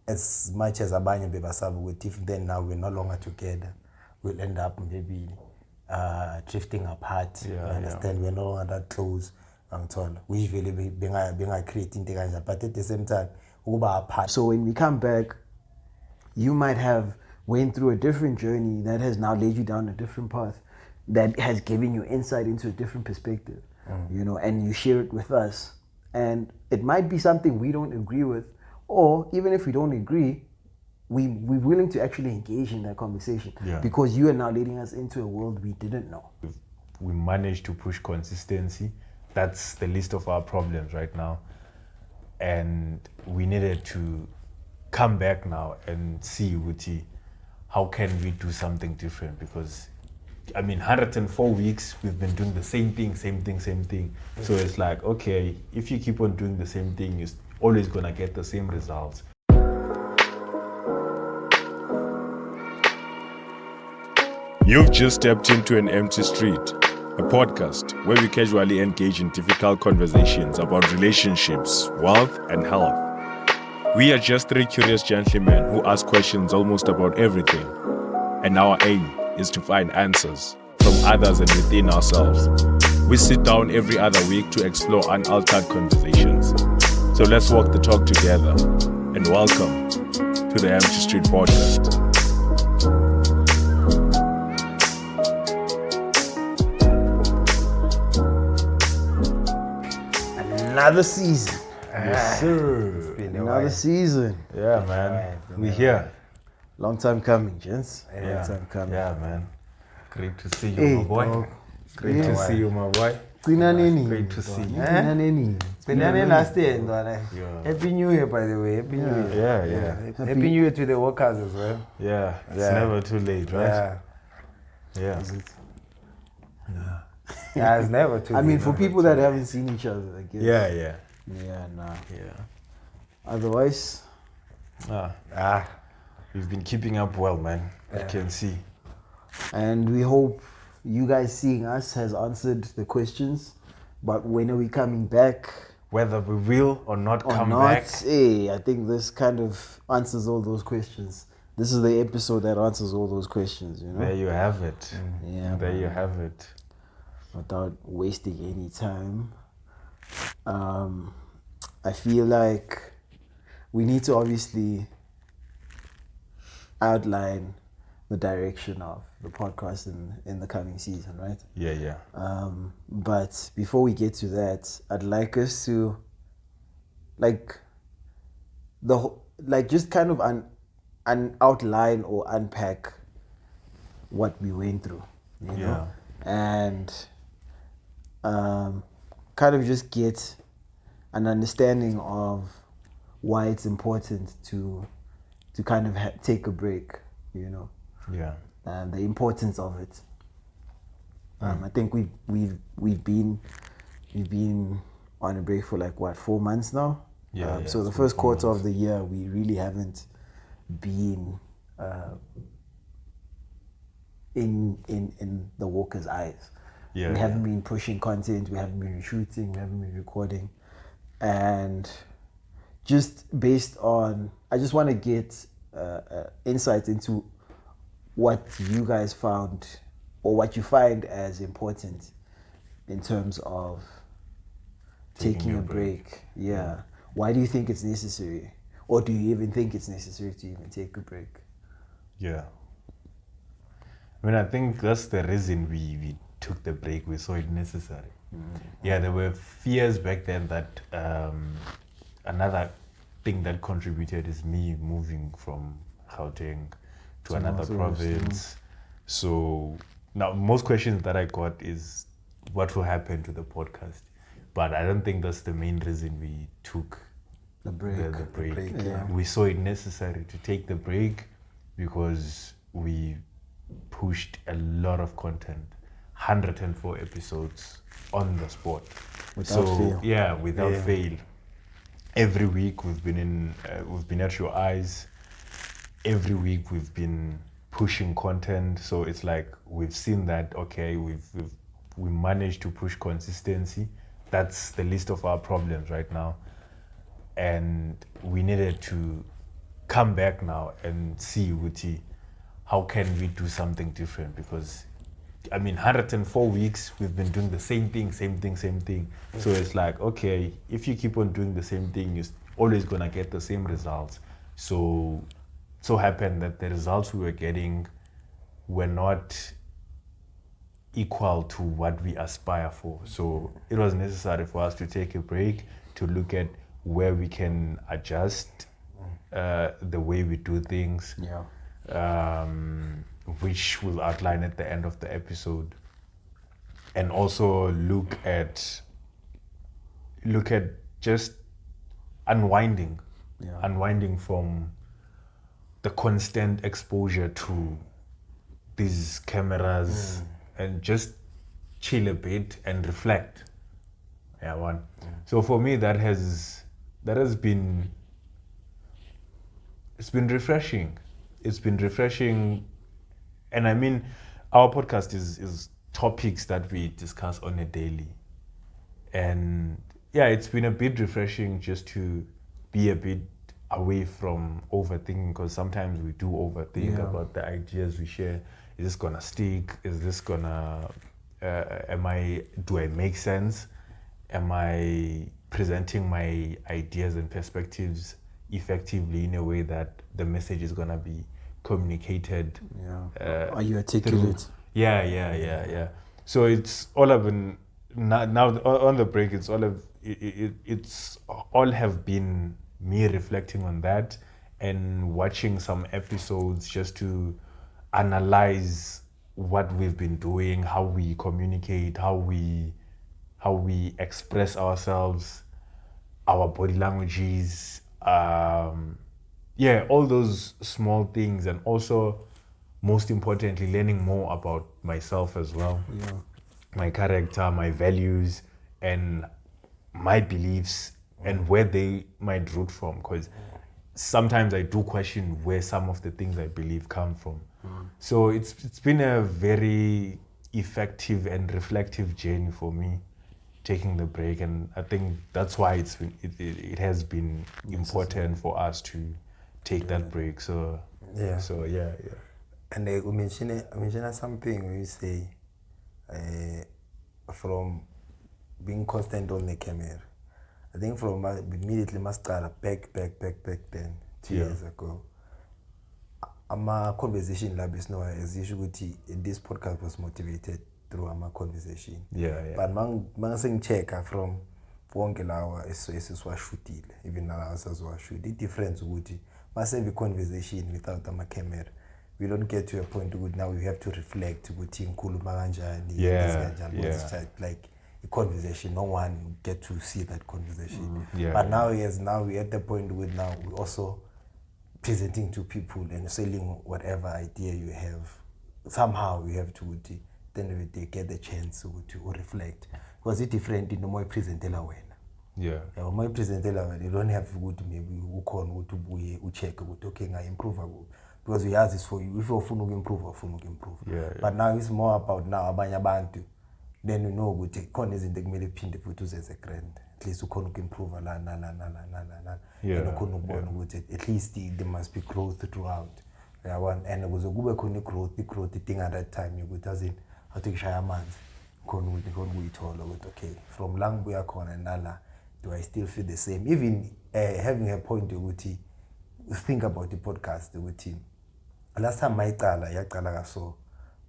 as much as abanye bebasabe with if then now we're no longer together, we'll end up maybe drifting apart. You understand? We're no longer that close. Which really being creating the but at the same time, apart. So when we come back, you might have went through a different journey that has now led you down a different path, that has given you insight into a different perspective, you know, and you share it with us. And it might be something we don't agree with, or even if we don't agree, we're willing to actually engage in that conversation because you are now leading us into a world we didn't know. We managed to push consistency. That's the least of our problems right now. And we needed to come back now and see, Uti, how can we do something different? Because, 104 weeks, we've been doing the same thing. So it's like, okay, if you keep on doing the same thing, you're always going to get the same results. You've just stepped into An Empty Street, a podcast where we casually engage in difficult conversations about relationships, wealth, and health. We are just three curious gentlemen who ask questions almost about everything, and our aim is to find answers from others and within ourselves. We sit down every other week to explore unaltered conversations. So let's walk the talk together, and welcome to the Empty Street podcast. Another season. Yes, sir. Another season. Yeah, man. We're here. Long time coming, gents. Yeah. Long time coming. Yeah, man. Great to see you, my boy. Dog. Great to see you, my boy. Great to see you. It's been last year, Happy New Year, by the way. Happy New Year. Yeah. Happy New Year to the workers as well. Yeah. It's never too late, right? Yeah. Yeah, it's never too late. for people that haven't seen each other, I guess. Yeah. Otherwise, We've been keeping up well, man. I can see. and we hope you guys seeing us has answered the questions. But when are we coming back? Whether we will or not Or come not? back. I think this kind of answers all those questions. This is the episode that answers all those questions, you know? There you have it. Yeah, There man. you have it. Without wasting any time, I feel like we need to obviously outline the direction of the podcast in the coming season, right? Yeah. But before we get to that, I'd like us to just kind of an outline or unpack what we went through, you know, and kind of just get an understanding of why it's important to kind of take a break, you know. Yeah. And the importance of it. I think we've been on a break for 4 months now. So the first quarter of the year we really haven't been in the walker's eyes. We haven't been pushing content, we haven't been shooting, we haven't been recording, and just based on, I just want to get insight into what you guys found or what you find as important in terms of taking a break. Yeah. Why do you think it's necessary? Or do you even think it's necessary to even take a break? Yeah. I think that's the reason we took the break. We saw it necessary. Yeah, there were fears back then that another thing that contributed is me moving from Gauteng to another province. So now most questions that I got is what will happen to the podcast, but I don't think that's the main reason we took the break. The break. Yeah. We saw it necessary to take the break because we pushed a lot of content, 104 episodes on the spot. Without fail. Yeah, without fail. Every week we've been at your eyes. Every week we've been pushing content. So it's like we've seen that we managed to push consistency. That's the least of our problems right now. And we needed to come back now and see Uti, how can we do something different? Because 104 weeks we've been doing the same thing. So it's like, okay, if you keep on doing the same thing, you're always gonna get the same results. So happened that the results we were getting were not equal to what we aspire for. So it was necessary for us to take a break, to look at where we can adjust the way we do things, which we'll outline at the end of the episode, and also look at just unwinding from the constant exposure to these cameras, and just chill a bit and reflect. So for me, that has been, it's been refreshing. And our podcast is topics that we discuss on a daily. And it's been a bit refreshing just to be a bit away from overthinking, because sometimes we do overthink about the ideas we share. Is this gonna stick? Is this gonna, do I make sense? Am I presenting my ideas and perspectives effectively in a way that the message is gonna be communicated? Are you articulate? Yeah. So it's all of now on the break. It's all have been me reflecting on that and watching some episodes just to analyze what we've been doing, how we communicate, how we express ourselves, our body languages, all those small things, and also most importantly learning more about myself as well, my character, my values, and my beliefs, and where they might root from, because sometimes I do question where some of the things I believe come from. So it's been a very effective and reflective journey for me, taking the break, and I think that's why it has been important for us to take that break. So yeah. And we mention something when you say from being constant on the camera. I think from immediately must start back then 2 years ago. Our conversation lab is now as usual. This podcast was motivated through our conversation. But man saying check from Wongelawa is shooting. Even now as well shoot. The difference would must have a conversation without a camera. We don't get to a point where now we have to reflect with like a conversation. No one get to see that conversation. But now we're at the point where now we also presenting to people and selling whatever idea you have. Somehow you have to then they get the chance to reflect. Because it's different in the more presentela when. More presentela you don't have to maybe who call to check okay I improve. Because we ask this for you. If you're going to improve. But now it's more about now abantu. Then you know we take corners in the middle pin the photos as a grand. At least you can improve at least there must be growth throughout. And it was a good growth thing at that time. You would in how to share man's okay. From Langbuya corner Nala, do I still feel the same? Even having a point to think about the podcast with him. Last time I saw,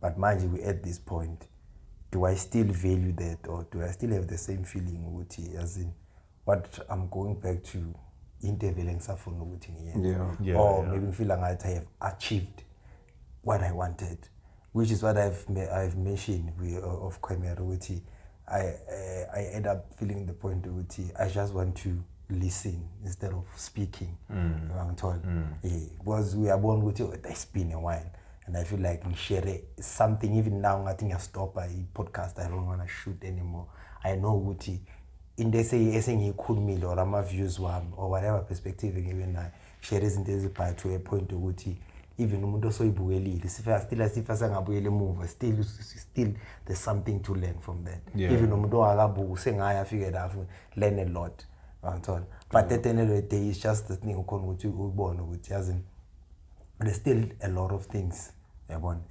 but mind you, we at this point. Do I still value that, or do I still have the same feeling with it, as in what I'm going back to intervening something with him, or maybe feel like I have achieved what I wanted, which is what I've mentioned of Kwemeruti. I end up feeling the point with it. I just want to listen instead of speaking. Because we are born with it. It's been a while. And I feel like we share something. Even now, I think I stop a podcast. I don't want to shoot anymore. I know what in they say he could me or my views one or whatever perspective. Even I share isn't to a point to what even no so ibueli. If I still as if I sang a move, still there's something to learn from that. Even no agabu saying I figured I've learned a lot. But at the end of the day, it's just the thing which hasn't. There's still a lot of things.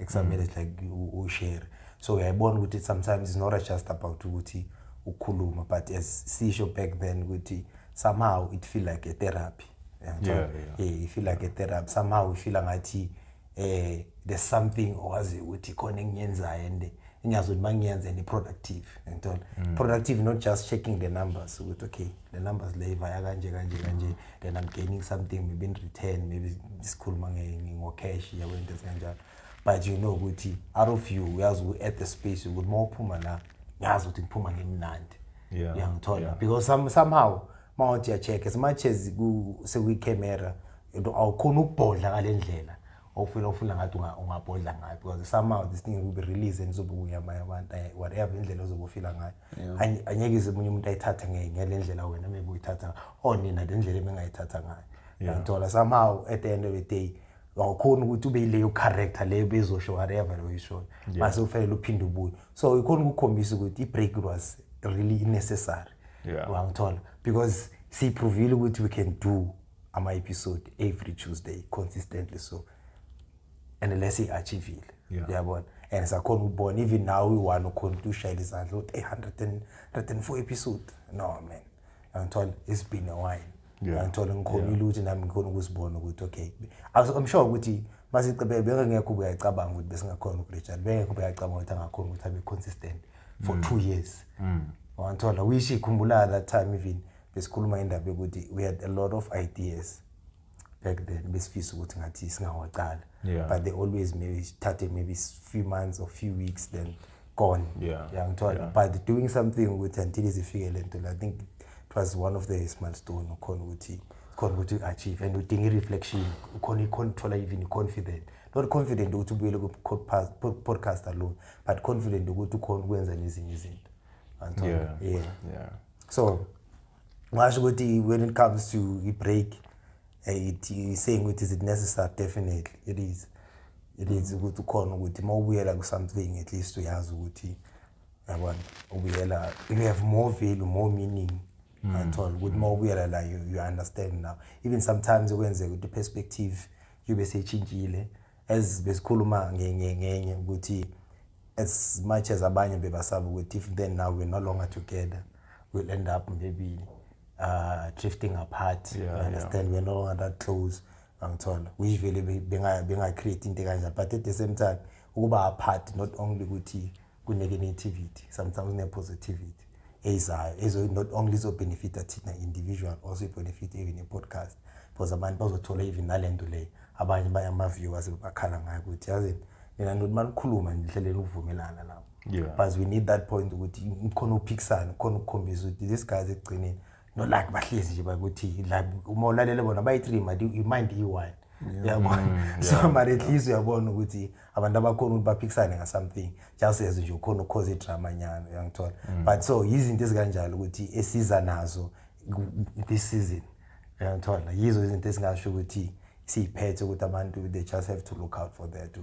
Except like you share. So I born with it. Sometimes it's not just about ukuluma, but as Sisho back then, somehow it feel like a therapy. You feel like a therapy. Somehow we feel like there's something owazi ukuthi khona engiyenzayo and ngiyazi ukuthi mangiyenza and productive. Productive, not just checking the numbers. Okay, the numbers lay via kanje, then I'm gaining something maybe in return, maybe this cool ngo cash ya went kanjalo. But you know ukuthi out of you uyazi at the space ukuthi mawuphuma la ngiyazi ukuthi ngiphuma ngemnandi. Because somehow mawuthi ya check as much as we camera awukhona ukubhodla ngale ndlela. Ofuna ngathi ungabhodla ngayo because somehow this thing will be released and zobuya abantu whatever indlela ozobufila ngayo anyeke izimunye umuntu ayithatha ngale ndlela wena maybe uyithatha nina le ndlela engayithatha ngayo ngithola somehow at the end of the day awukhona ukuthi ube leyo character leyo bezosho whatever lo yisho mase ufanele uphinde ubuye so ikhona ukukhombisa ukuthi i-break was really necessary ngithola because siprovile ukuthi we can do ama episode every Tuesday consistently so and let's say achieve it. And sakhona ubona even now we want to continue share izandla 104 episode. No man. It's been a while. Ngithola ngikhona ukuthi nami ngikhona ukusibona ukuthi okay. I'm sure ukuthi masicebe bengekho ubuyacabanga ukuthi besingakhona ukurecha. Bengekho ubuyacabanga ukuthi angakhona ukuthi abe consistent for 2 years. Ngithola wish ikhumbula that time even besikhuluma indaba ukuthi we had a lot of ideas back then besifisa ukuthi ngathi singawaqala. But they always maybe started maybe few months or few weeks then gone. But doing something with until izifike lento I think it was one of the milestone ukhona ukuthi achieve and udinga reflection ukhona control even confident not confident ukuthi ubuyele ku podcast alone but confident ukuthi ukhona ukwenza nezinye izinto. So ngasho ukuthi when it comes to a break saying it is it necessary definitely it is ukuthi ukhona ukuthi mawubuyela ku something at least uyazi ukuthi yabona ubuyela you have more value more meaning at all ukuthi mawubuyela la you understand now even sometimes ukwenze ukuthi perspective yube sechintshile as besikhuluma ngenye ukuthi as much as abanye bebasaba ukuthi if then now we're no longer together we'll end up maybe drifting apart. You understand? We're no longer that close. We usually benga create into kanjalo, but at the same time, ukuba apart not only ukuthi ku negativity, sometimes ne positivity. Ezo not only so benefit thina individual, also benefit even in podcast. Because abantu bazothola even nalento le abanye bayama viewers bakhala ngayo ukuthi yazi mina not manikhuluma ndihlelela uvumelana nabo. But we need that point ukuthi ukhona uphikisana, ukhona ukukhombisa ukuthi this guys egcineni no like bahlezi nje bakuthi like uma ulalele bona bayi3 mind i1 so but at least uyabona ukuthi abantu abakhona ukuthi baphikisane nga something just as nje ukhona ukhoze idrama nyana uyangithola but so izinto ezikanjalo ukuthi esiza nazo this season uyangithola yizo izinto esingasho ukuthi siphethe ukuthi abantu they just have to look out for that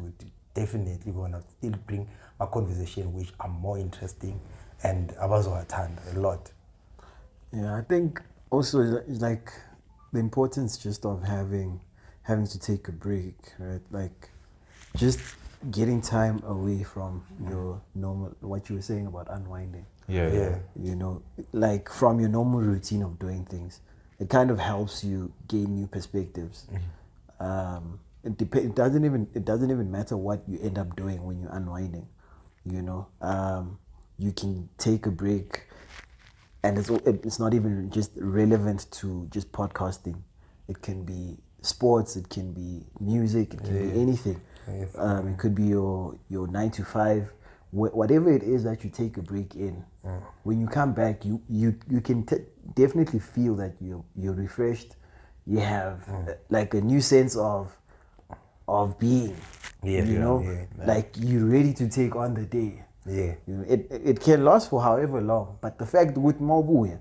definitely gonna still bring a conversation which are more interesting and abazowathanda a lot. I think also like the importance just of having to take a break, right? Like just getting time away from your normal, what you were saying about unwinding. You know, like from your normal routine of doing things, it kind of helps you gain new perspectives. It doesn't even matter what you end up doing when you're unwinding. You know, you can take a break. And it's not even just relevant to just podcasting. It can be sports, it can be music, it can be anything. It could be your 9 to 5, whatever it is that you take a break in. When you come back, you can definitely feel that you're refreshed. You have like a new sense of being. Like you're ready to take on the day. You know, it can last for however long, but the fact with Mabuya,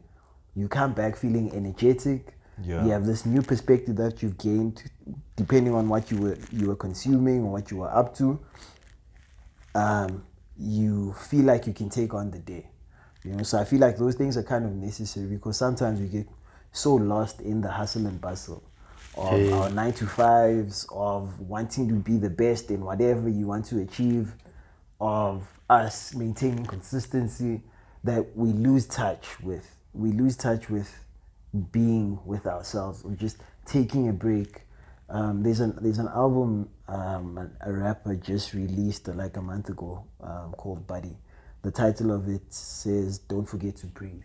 you come back feeling energetic. You have this new perspective that you've gained, depending on what you were consuming or what you were up to. You feel like you can take on the day. You know, so I feel like those things are kind of necessary because sometimes we get so lost in the hustle and bustle of our 9 to 5s, of wanting to be the best in whatever you want to achieve, of us maintaining consistency, that we lose touch with being with ourselves, or just taking a break. There's an album a rapper just released like a month ago called Buddy. The title of it says "Don't Forget to Breathe,"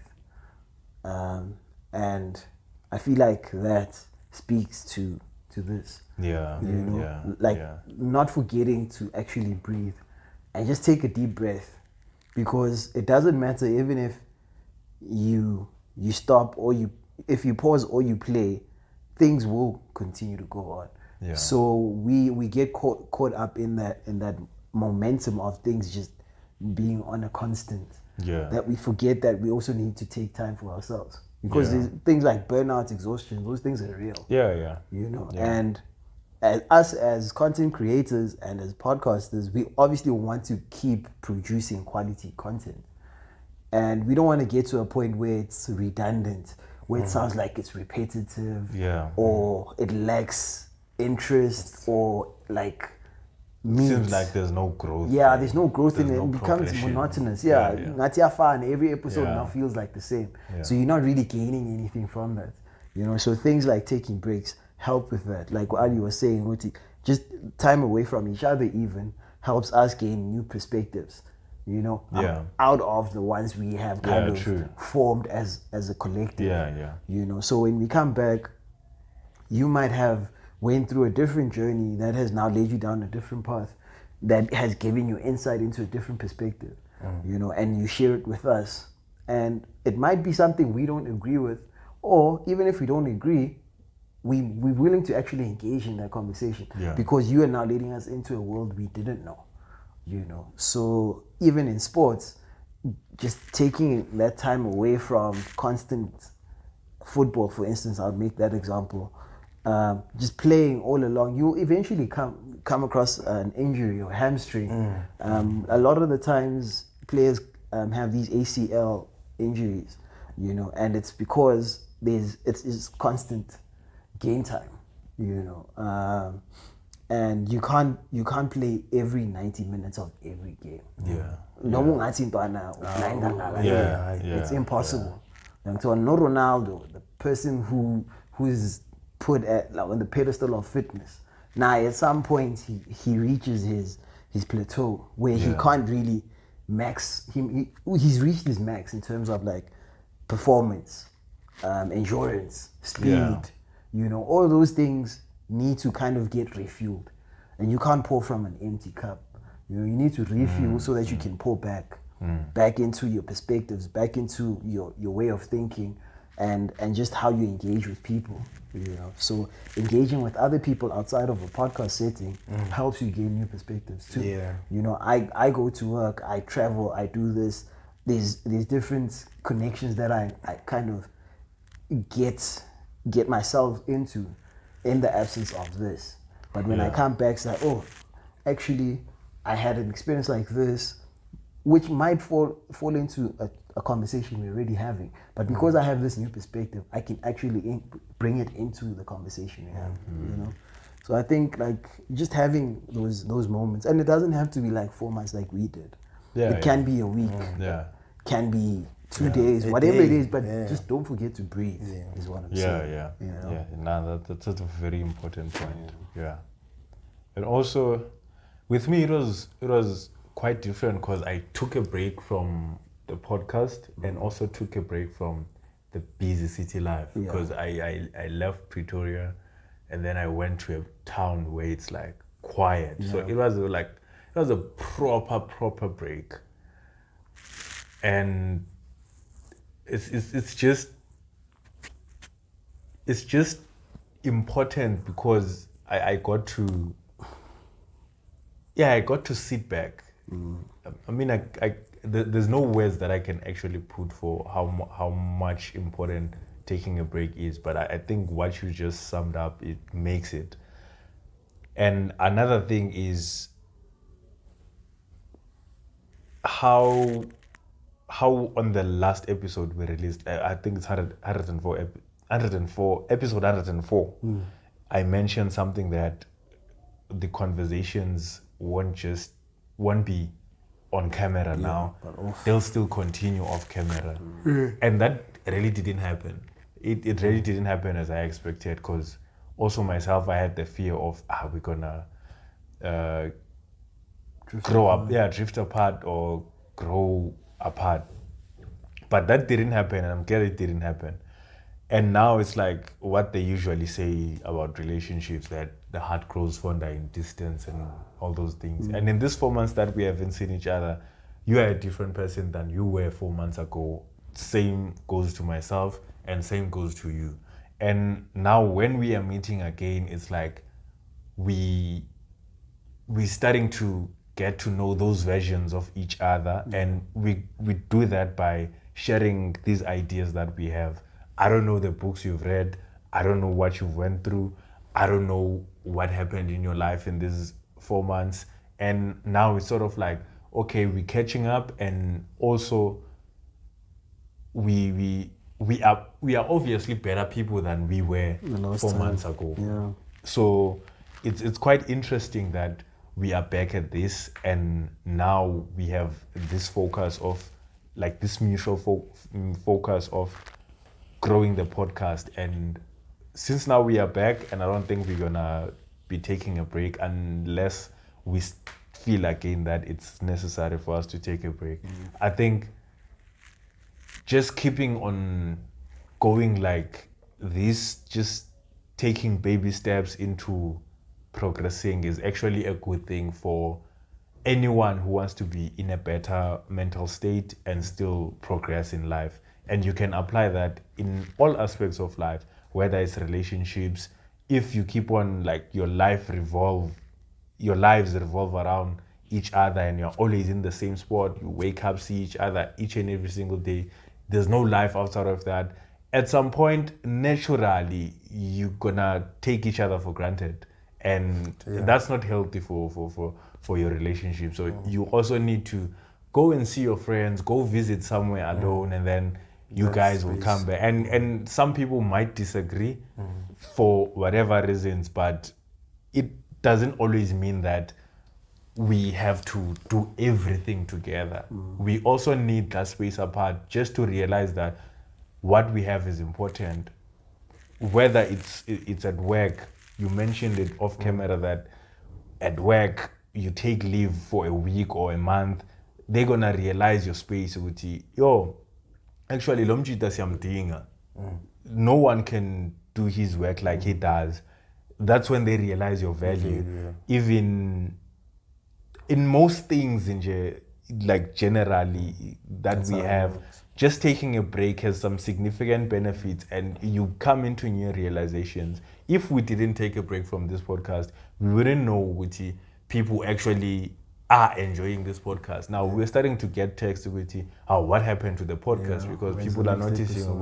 and I feel like that speaks to this. Yeah, You know, yeah, like yeah. not forgetting to actually breathe and just take a deep breath, because it doesn't matter even if you stop, or if you pause or you play, things will continue to go on. Yeah. So we get caught up in that momentum of things just being on a constant, Yeah. that we forget that we also need to take time for ourselves, because Yeah. there's things like burnout, exhaustion, those things are real. Yeah. You know, Yeah. and as us as content creators and as podcasters, we obviously want to keep producing quality content, and we don't want to get to a point where it's redundant, where it sounds like it's repetitive, Yeah. or it lacks interest, or like meat. Seems like there's no growth. Yeah, there. there's no growth in There's it. no It becomes progression. monotonous. Yeah. Ngathi iyafana. Every episode Yeah. now feels like the same. Yeah. So you're not really gaining anything from that. You know, so things like taking breaks help with that. Like what Ali was saying, just time away from each other even helps us gain new perspectives. You know, Yeah. out of the ones we have kind of true. formed as a collective. Yeah. You know, so when we come back, you might have went through a different journey that has now led you down a different path, that has given you insight into a different perspective, you know, and you share it with us. And it might be something we don't agree with, or even if we don't agree, we're willing to actually engage in that conversation, Yeah. because you are now leading us into a world we didn't know, you know. So even in sports, just taking that time away from constant football, for instance, I'll make that example. Just playing all along, you eventually come across an injury or hamstring. A lot of the times, players have these ACL injuries, you know, and it's because it's constant game time, you know, and you can't play every 90 minutes of every game. Yeah. No, Yeah. it's impossible. And so no Ronaldo, the person who's put on the pedestal of fitness. Now at some point he reaches his plateau where he can't really max. He's reached his max in terms of like performance, endurance, speed. Yeah. You know, all those things need to kind of get refueled, and you can't pour from an empty cup. You know, you need to refuel so that you can pour back into your perspectives, back into your way of thinking, and just how you engage with people. You know, so engaging with other people outside of a podcast setting helps you gain new perspectives too. Yeah. You know, I go to work, I travel, I do this. There's different connections that I kind of get myself into in the absence of this. But when I come back, it's like, oh, actually, I had an experience like this, which might fall into a conversation we're already having. But because I have this new perspective, I can actually bring it into the conversation we have. You know, so I think like just having those moments, and it doesn't have to be like 4 months like we did. It can be a week. Can be 2 days, whatever it is. But just don't forget to breathe. Is what I'm saying. You know? No, that's a very important point. Yeah. And also, with me, it was quite different because I took a break from the podcast and also took a break from the busy city life, because I left Pretoria and then I went to a town where it's like quiet. So it was a proper break. And it's just important because I got to sit back. I mean, there's no words that I can actually put for how much important taking a break is, but I think what you just summed up, it makes it. And another thing is how on the last episode we released, I think it's 104 104, episode 104, I mentioned something that the conversations won't be on camera now. They'll still continue off camera. And that really didn't happen. It really didn't happen as I expected, because also myself, I had the fear of, we're gonna drift apart or grow apart. But that didn't happen, and I'm glad it didn't happen. And now it's like what they usually say about relationships, that the heart grows fonder in distance and all those things. And in these 4 months that we haven't seen each other, you are a different person than you were 4 months ago. Same goes to myself, and same goes to you. And now when we are meeting again, it's like we're starting to get to know those versions of each other, and we do that by sharing these ideas that we have. I don't know the books you've read. I don't know what you've went through. I don't know what happened in your life in these 4 months. And now it's sort of like, okay, we're catching up, and also we are obviously better people than we were 4 months ago. Yeah. So it's quite interesting that we are back at this, and now we have this focus of, like, this mutual focus of growing the podcast. And since now we are back, and I don't think we're gonna be taking a break unless we feel again that it's necessary for us to take a break. I think just keeping on going like this, just taking baby steps into progressing, is actually a good thing for anyone who wants to be in a better mental state and still progress in life. And you can apply that in all aspects of life, whether it's relationships. If you keep on, like, your lives revolve around each other, and you're always in the same spot, you wake up, see each other each and every single day, there's no life outside of that. At some point, naturally, you're gonna take each other for granted, and that's not healthy for your relationship. So you also need to go and see your friends, go visit somewhere alone, and then you guys will come back. And some people might disagree for whatever reasons, but it doesn't always mean that we have to do everything together. We also need that space apart, just to realize that what we have is important. Whether it's at work, you mentioned it off camera, that at work you take leave for a week or a month, they're gonna realize your space. Actually, Lomjita siyamdinga. No one can do his work like he does. That's when they realize your value. Even in most things, like generally that we have, just taking a break has some significant benefits, and you come into new realizations. If we didn't take a break from this podcast, we wouldn't know which people actually are enjoying this podcast. Now we're starting to get texts with what happened to the podcast, because people are noticing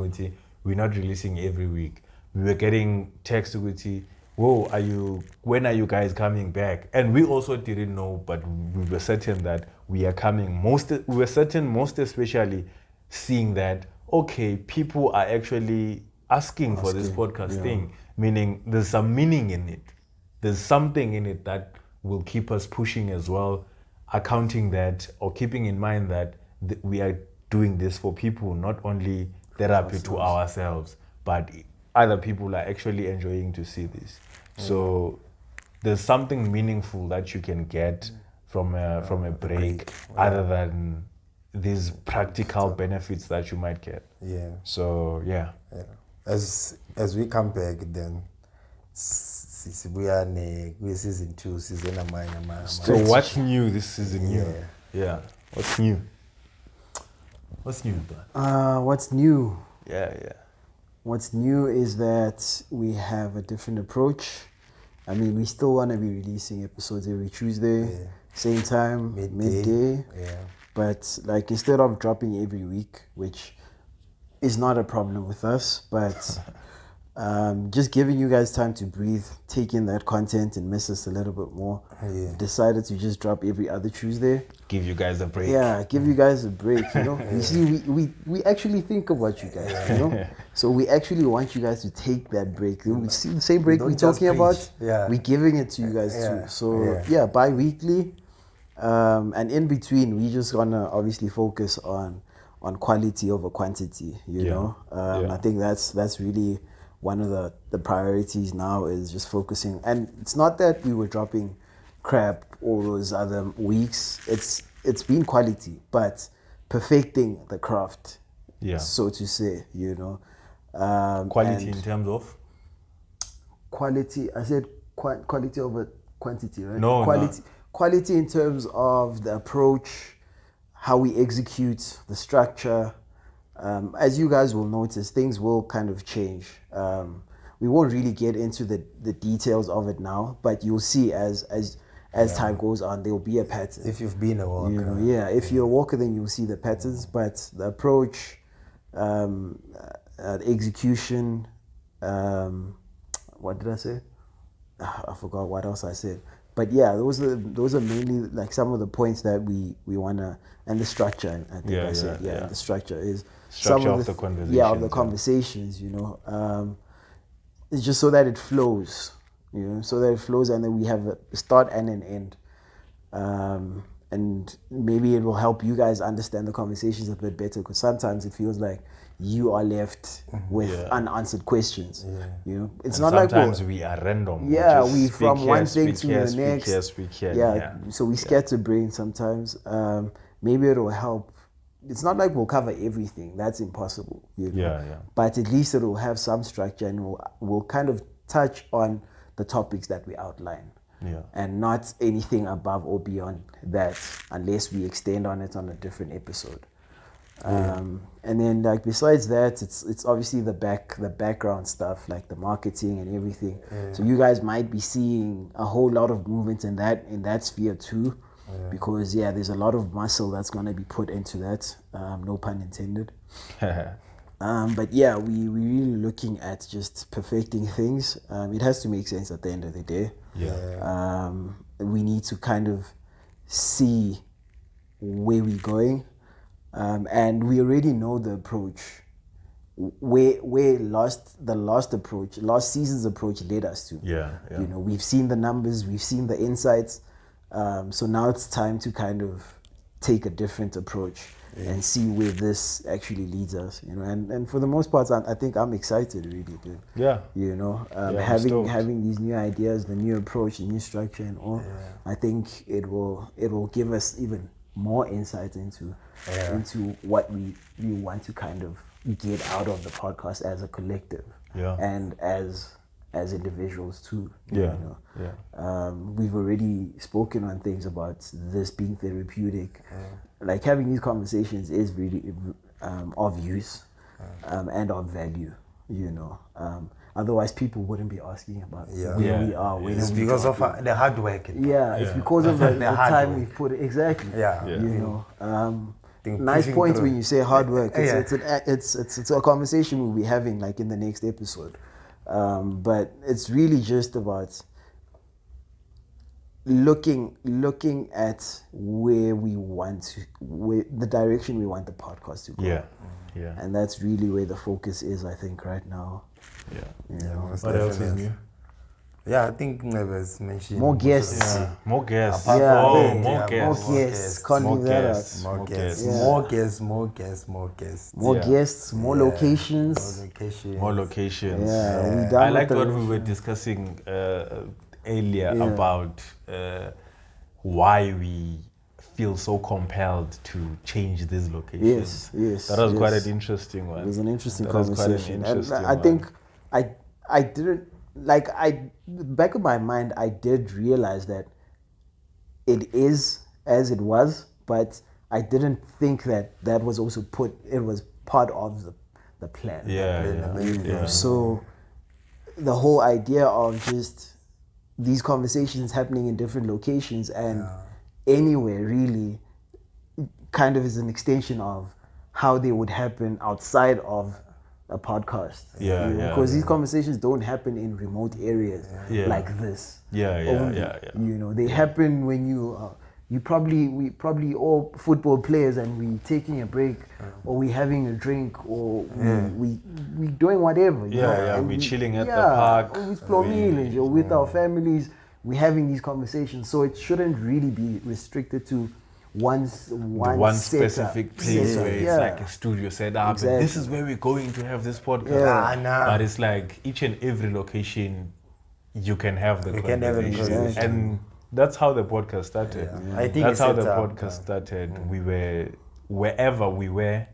we're not releasing every week. We were getting texts with when are you guys coming back? And we also didn't know, but we were certain that we are coming. Most especially seeing that, okay, people are actually asking for this podcast thing, meaning there's some meaning in it. There's something in it that will keep us pushing as well, accounting that, or keeping in mind that we are doing this for people, not only therapy to ourselves, but other people are actually enjoying to see this. So there's something meaningful that you can get from a break, other than these practical benefits that you might get. So as we come back, then we are in season 2, season amanye. So what's new this season? What's new? What's new, bud? What's new? Yeah. What's new is that we have a different approach. I mean, we still want to be releasing episodes every Tuesday, same time, midday. But like, instead of dropping every week, which is not a problem with us, but Just giving you guys time to breathe, take in that content and miss us a little bit more. Decided to just drop every other Tuesday. Give you guys a break. Yeah, give you guys a break, you know. You see, we actually think about you guys, you know. So we actually want you guys to take that break. We see the same break we're talking about. We're giving it to you guys too. So bi-weekly, and in between, we just gonna obviously focus on quality over quantity. You know, I think that's really one of the priorities now, is just focusing. And it's not that we were dropping crap all those other weeks. It's been quality, but perfecting the craft, so to say, you know. Quality in terms of? Quality, I said quality over quantity, right? No, Quality in terms of the approach, how we execute, the structure. As you guys will notice, things will kind of change. We won't really get into the details of it now, but you'll see as time goes on, there will be a pattern. If you've been a walker. You know, if you're a walker, then you'll see the patterns, but the approach, execution, what did I say? I forgot what else I said. But yeah, those are mainly like some of the points that we wanna, and the structure. I think I said the structure is structure some of the conversations. Yeah, of the conversations. You know, it's just so that it flows. You know, so that it flows, and then we have a start and an end. And maybe it will help you guys understand the conversations a bit better, because sometimes it feels like you are left with unanswered questions. You know, it's not like sometimes we are random. We from one thing to the next. Speak here. So we scatterbrain sometimes. Maybe it will help. It's not like we'll cover everything. That's impossible. You know? But at least it will have some structure, and we'll kind of touch on the topics that we outline. And not anything above or beyond that, unless we extend on it on a different episode. And then, like, besides that, it's obviously the background stuff, like the marketing and everything. So you guys might be seeing a whole lot of movement in that sphere too, because there's a lot of muscle that's gonna be put into that. No pun intended. But we really looking at just perfecting things. It has to make sense at the end of the day. We need to kind of see where we're going, and we already know the approach. Where last season's approach led us to. You know, we've seen the numbers, we've seen the insights. So now it's time to kind of take a different approach and see where this actually leads us, you know. And for the most part, I think I'm excited, really, dude. You know, having these new ideas, the new approach, the new structure, and all. I think it will give us even more insight into what we want to kind of get out of the podcast as a collective, and as individuals too. You know? We've already spoken on things about this being therapeutic. Like, having these conversations is really of use and of value, you know. Otherwise, people wouldn't be asking about where we are. It's because of the hard work. It's because of the time we've put. Exactly. You know. Nice point when you say hard work. It's a conversation we'll be having, like, in the next episode. But it's really just about looking at where the direction we want the podcast to go. And that's really where the focus is, I think, right now. What else is new? I think Nceba has mentioned more guests. More guests. More guests, more locations. I like what we were discussing earlier about why we feel so compelled to change these locations. That was quite an interesting one. It was an interesting conversation. I think I didn't, like, back of my mind, I did realize that it is as it was, but I didn't think that was also it was part of the plan. So the whole idea of just these conversations happening in different locations and anywhere really kind of is an extension of how they would happen outside of a podcast. Yeah, you know, yeah, because yeah. these conversations don't happen in remote areas like this. Only, you know, they happen when we probably all football players and we taking a break or we having a drink or we doing whatever. You know? And we chilling at the park. Or with Plomil or with our families, we having these conversations. So it shouldn't really be restricted to one specific place where it's like a studio set up. Exactly. And this is where we're going to have this podcast. Nah. But it's like each and every location you can have the conversation. And that's how the podcast started. I think that's how the podcast started. We were wherever we were,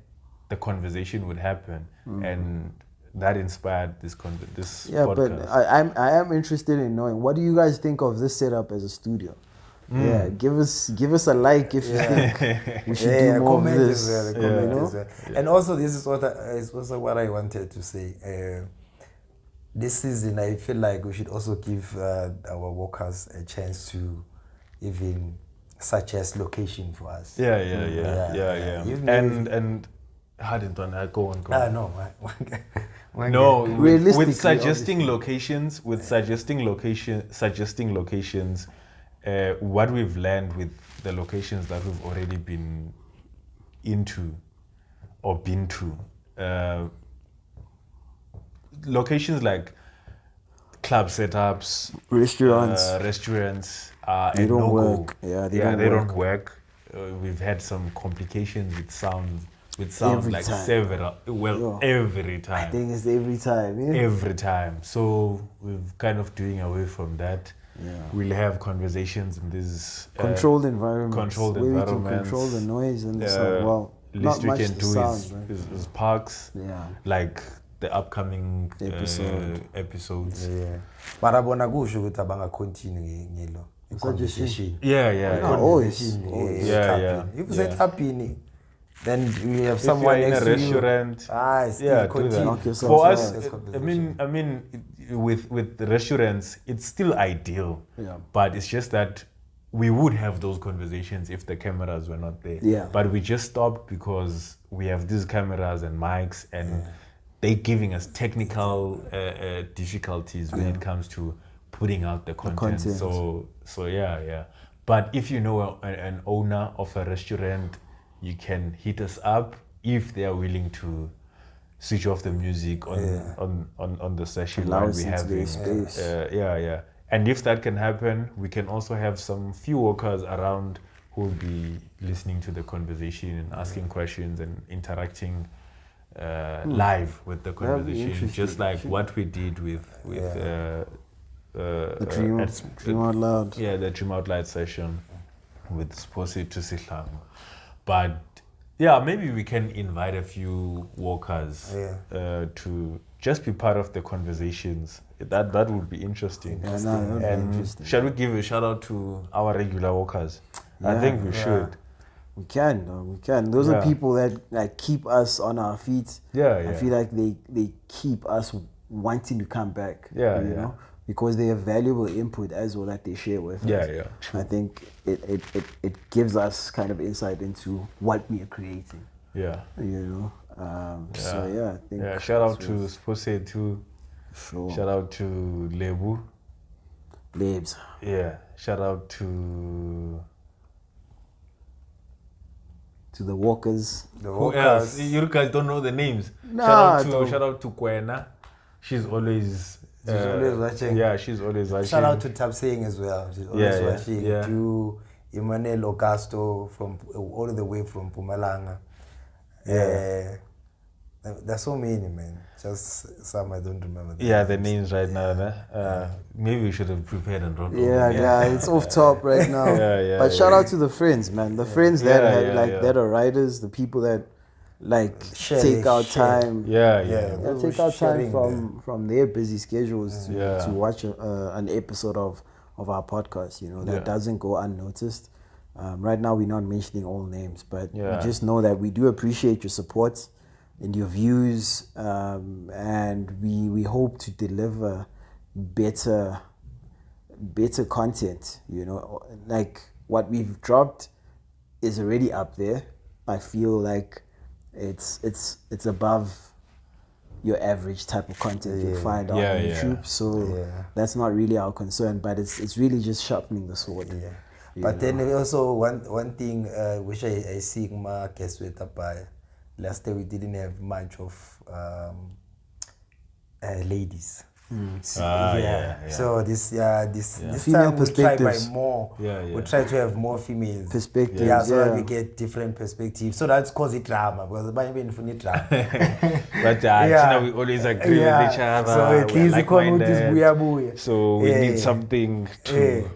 the conversation would happen, and that inspired this podcast. But I am interested in knowing, what do you guys think of this setup as a studio? Yeah, give us a like if you think we should do more of this. And also, this is what I wanted to say. This season, I feel like we should also give our workers a chance to even suggest location for us. Yeah. And go on. No, with suggesting locations, what we've learned with the locations that we've already been into or been to, locations like club setups, restaurants, they don't work. They don't work. We've had some complications with sound every like time. every time. I think it's every time. Yeah? Every time. So we're kind of doing away from that. Yeah. We'll have conversations in this controlled environments. Where we can control the noise and the sound. Well, least not we much can the do sound, is parks. Yeah. Like the upcoming episodes. Yeah. But abona kusho ukuthi abanga continue ngelo conversation. Always. If it's happening, then we have someone in a restaurant. Still continue. For us, I mean, with the restaurants, it's still ideal. Yeah. But it's just that we would have those conversations if the cameras were not there. Yeah. But we just stopped because we have these cameras and mics, and they're giving us technical difficulties when it comes to putting out the content. So yeah. But if you know an owner of a restaurant, you can hit us up if they are willing to switch off the music on the session while we have space. And if that can happen, we can also have some few workers around who will be listening to the conversation and asking questions and interacting live with the conversation, just like what we did with the Dream Out Loud. Yeah, the Dream Out Loud session with Sposi to Sihlang. But yeah, maybe we can invite a few workers to just be part of the conversations. That would be interesting. Interesting. Shall we give a shout out to our regular workers? I think we should. We can. Those are people that keep us on our feet. I feel like they keep us wanting to come back. You know? Because they have valuable input as well that they share with us. True. I think it gives us kind of insight into what we are creating. You know. I think. Shout out to Spose too. Sure. Shout out to Lebu. Lebs. Yeah. Shout out to the walkers. Who else? You guys don't know the names. Nah, shout out to Kwena. She's always watching. Yeah, she's always watching. Shout out to Tabsing as well. She's always watching. To Emmanuel Augusto all the way from Pumalanga. There's so many, man. Just some I don't remember. The names right now. Maybe we should have prepared and wrote. It's off top right now. But shout out to the friends, man. The friends that are writers, the people that take our time. That take our time from their busy schedules to watch an episode of our podcast. You know, that doesn't go unnoticed. Right now, we're not mentioning all names, but we just know that we do appreciate your support and your views, and we hope to deliver better content. You know, like what we've dropped is already up there. I feel like it's above your average type of content you find on Yeah, yeah. YouTube. So that's not really our concern, but it's really just sharpening the sword. Yeah. But then also one thing which I see in my case with Abaya, last year we didn't have much of ladies. So, So this Female time we try by perspectives. more. Yeah, yeah. We try to have more females Perspectives, Yeah, so that yeah. we get different perspectives. So that's cause it drama because the even for drama. But we always agree with each other. So at we're least you can't notice like-minded. So we need something to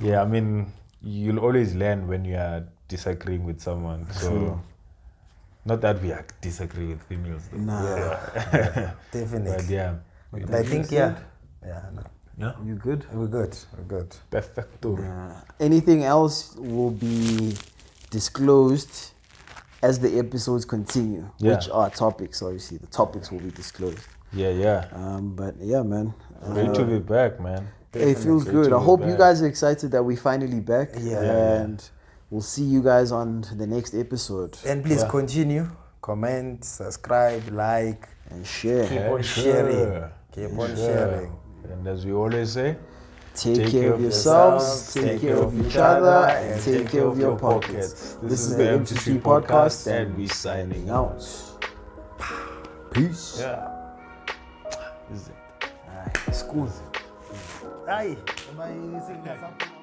Yeah, I mean, you'll always learn when you are disagreeing with someone. So not that we disagree with females though. Definitely. But I think Yeah, you good? We're good. Perfecto. Anything else will be disclosed as the episodes continue, which are topics. Obviously, the topics will be disclosed. But yeah, man. Great to be back, man. It feels good. I hope you guys are excited that we're finally back. And we'll see you guys on the next episode. And please continue, comment, subscribe, like, and share. Keep on sharing. Keep on sharing. And as we always say, take care of yourselves, take care of each other, and take care of your pockets. This is the Empty Street Podcast, and we're signing out. Peace. Is it? Alright, school. Ay, am I singing something?